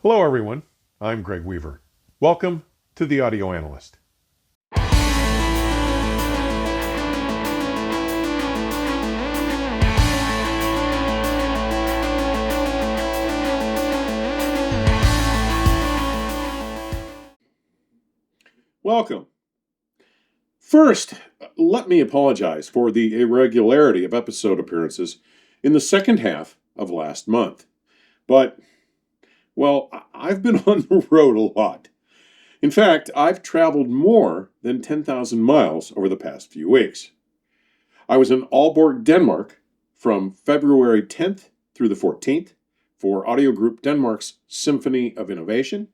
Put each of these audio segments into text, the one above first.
Hello everyone, I'm Greg Weaver. Welcome to the Audio Analyst. Welcome. First, let me apologize for the irregularity of episode appearances in the second half of last month. But, well, I've been on the road a lot. In fact, I've traveled more than 10,000 miles over the past few weeks. I was in Aalborg, Denmark from February 10th through the 14th for Audio Group Denmark's Symphony of Innovation,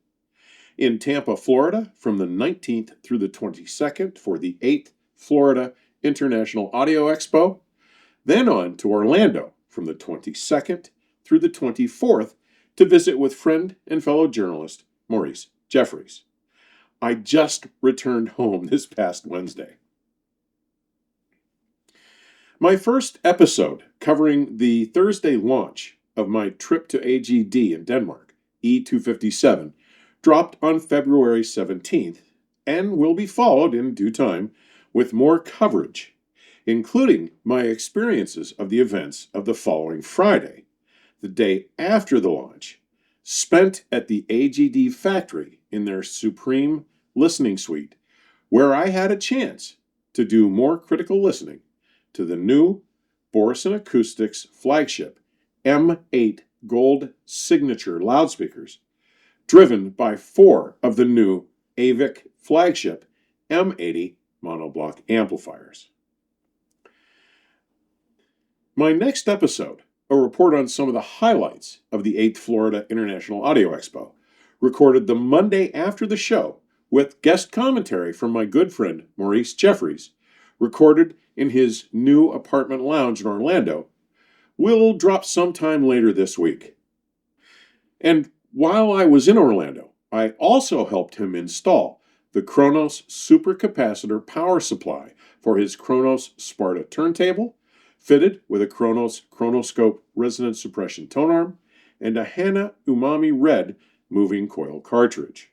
in Tampa, Florida from the 19th through the 22nd for the 8th Florida International Audio Expo, then on to Orlando from the 22nd through the 24th to visit with friend and fellow journalist Maurice Jeffries. I just returned home this past Wednesday. My first episode covering the Thursday launch of my trip to AGD in Denmark, E257, dropped on February 17th and will be followed in due time with more coverage, including my experiences of the events of the following Friday, the day after the launch, spent at the AGD factory in their Supreme Listening Suite, where I had a chance to do more critical listening to the new Burson Acoustics flagship M8 Gold Signature loudspeakers, driven by 4 of the new AVIC flagship M80 monoblock amplifiers. My next episode, a report on some of the highlights of the 8th Florida International Audio Expo, recorded the Monday after the show with guest commentary from my good friend Maurice Jeffries, recorded in his new apartment lounge in Orlando, will drop sometime later this week. And while I was in Orlando, I also helped him install the Kronos supercapacitor power supply for his Kronos Sparta turntable, fitted with a Kronos Chronoscope resonance suppression tone arm and a Hana Umami Red moving coil cartridge.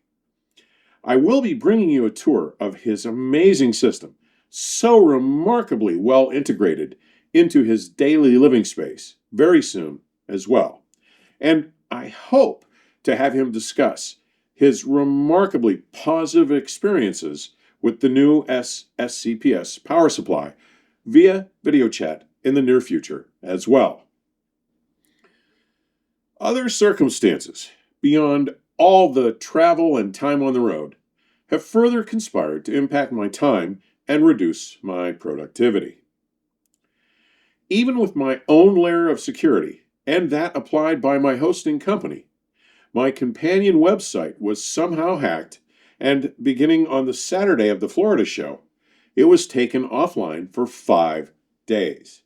I will be bringing you a tour of his amazing system, so remarkably well integrated into his daily living space, very soon as well. And I hope to have him discuss his remarkably positive experiences with the new SCPS power supply via video chat in the near future as well. Other circumstances beyond all the travel and time on the road have further conspired to impact my time and reduce my productivity. Even with my own layer of security and that applied by my hosting company, my companion website was somehow hacked, and beginning on the Saturday of the Florida show, it was taken offline for 5 days.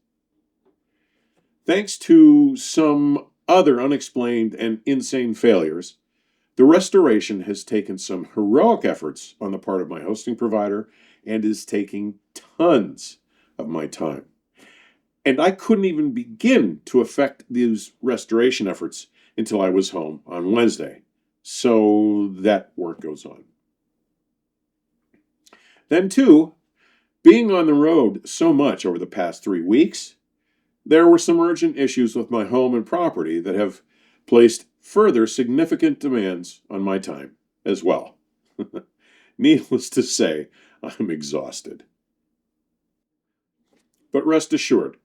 Thanks to some other unexplained and insane failures, the restoration has taken some heroic efforts on the part of my hosting provider and is taking tons of my time. And I couldn't even begin to effect these restoration efforts until I was home on Wednesday. So that work goes on. Then too, being on the road so much over the past 3 weeks, there were some urgent issues with my home and property that have placed further significant demands on my time as well. Needless to say, I'm exhausted. But rest assured,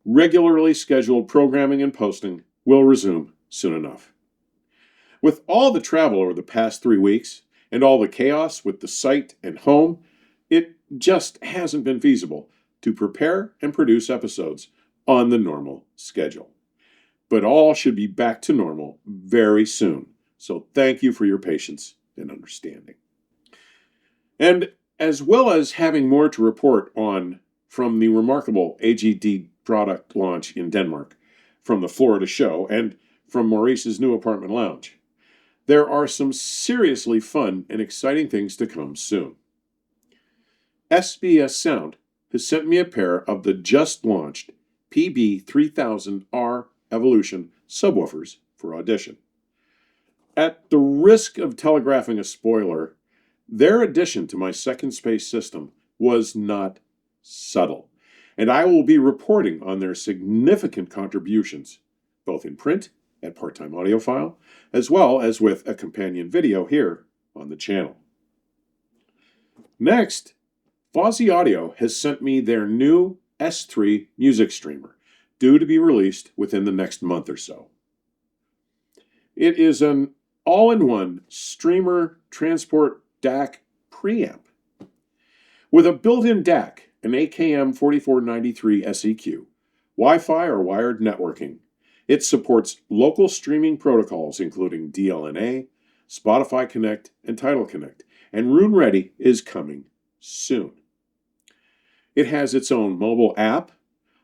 regularly scheduled programming and posting will resume soon enough. With all the travel over the past 3 weeks and all the chaos with the site and home, it just hasn't been feasible to prepare and produce episodes on the normal schedule. But all should be back to normal very soon, so thank you for your patience and understanding. And as well as having more to report on from the remarkable AGD product launch in Denmark, from the Florida show, and from Maurice's new apartment lounge, there are some seriously fun and exciting things to come soon. SVS Sound has sent me a pair of the just-launched PB-3000 R Evolution subwoofers for audition. At the risk of telegraphing a spoiler, their addition to my second space system was not subtle, and I will be reporting on their significant contributions, both in print at Part-Time Audiophile, as well as with a companion video here on the channel. Next, Fosi Audio has sent me their new S3 music streamer, due to be released within the next month or so. It is an all-in-one streamer transport DAC preamp. With a built-in DAC, an AKM 4493 SEQ, Wi-Fi or wired networking, it supports local streaming protocols including DLNA, Spotify Connect, and Tidal Connect, and Rune Ready is coming soon. It has its own mobile app,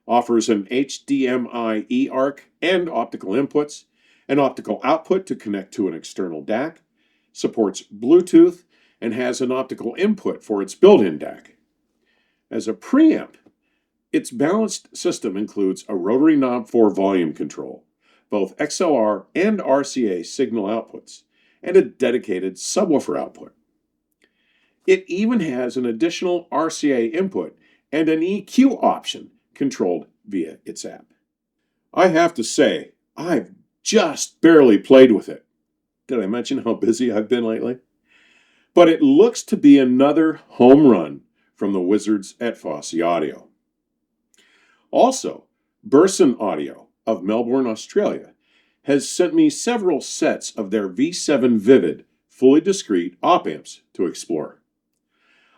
offers an HDMI eARC and optical inputs, an optical output to connect to an external DAC, supports Bluetooth, and has an optical input for its built-in DAC. As a preamp, its balanced system includes a rotary knob for volume control, both XLR and RCA signal outputs, and a dedicated subwoofer output. It even has an additional RCA input and an EQ option controlled via its app. I have to say, I've just barely played with it. Did I mention how busy I've been lately? But it looks to be another home run from the wizards at Fosi Audio. Also, Burson Audio of Melbourne, Australia, has sent me several sets of their V7 Vivid fully discrete op amps to explore.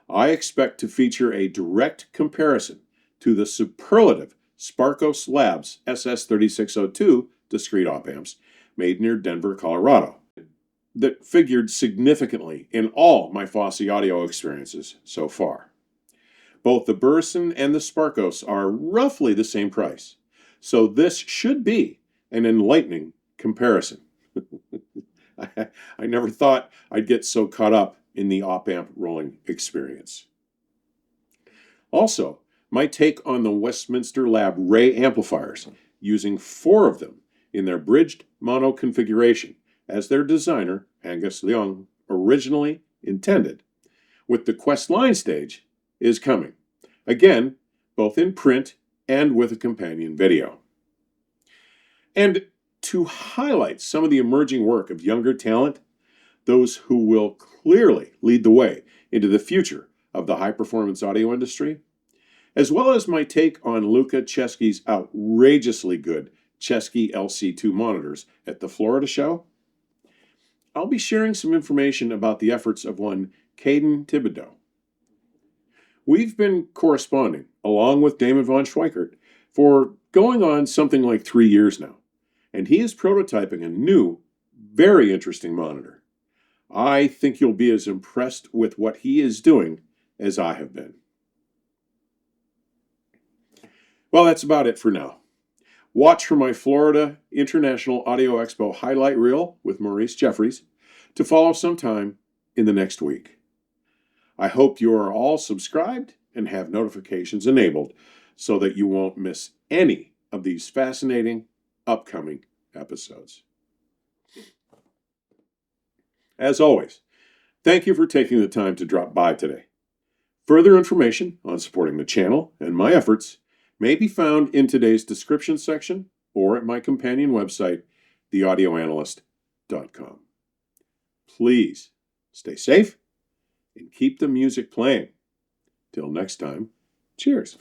I expect to feature a direct comparison to the superlative Sparkos Labs SS3602 discrete op amps made near Denver, Colorado, that figured significantly in all my Fosi Audio experiences so far. Both the Burson and the Sparkos are roughly the same price, so this should be an enlightening comparison. I never thought I'd get so caught up in the op-amp rolling experience. Also, my take on the WestminsterLab REI amplifiers, using 4 of them in their bridged mono configuration, as their designer, Angus Leung, originally intended, with the Quest line stage, is coming. Again, both in print and with a companion video. And to highlight some of the emerging work of younger talent, those who will clearly lead the way into the future of the high-performance audio industry, as well as my take on Lucca Chesky's outrageously good Chesky LC2 monitors at the Florida show, I'll be sharing some information about the efforts of one Kadan Thibadeau. We've been corresponding, along with Damon von Schweikert, for going on something like 3 years now, and he is prototyping a new, very interesting monitor. I think you'll be as impressed with what he is doing as I have been. Well, that's about it for now. Watch for my Florida International Audio Expo highlight reel with Maurice Jeffries to follow sometime in the next week. I hope you are all subscribed and have notifications enabled so that you won't miss any of these fascinating upcoming episodes. As always, thank you for taking the time to drop by today. Further information on supporting the channel and my efforts may be found in today's description section or at my companion website, theaudioanalyst.com. Please stay safe and keep the music playing. Till next time, cheers.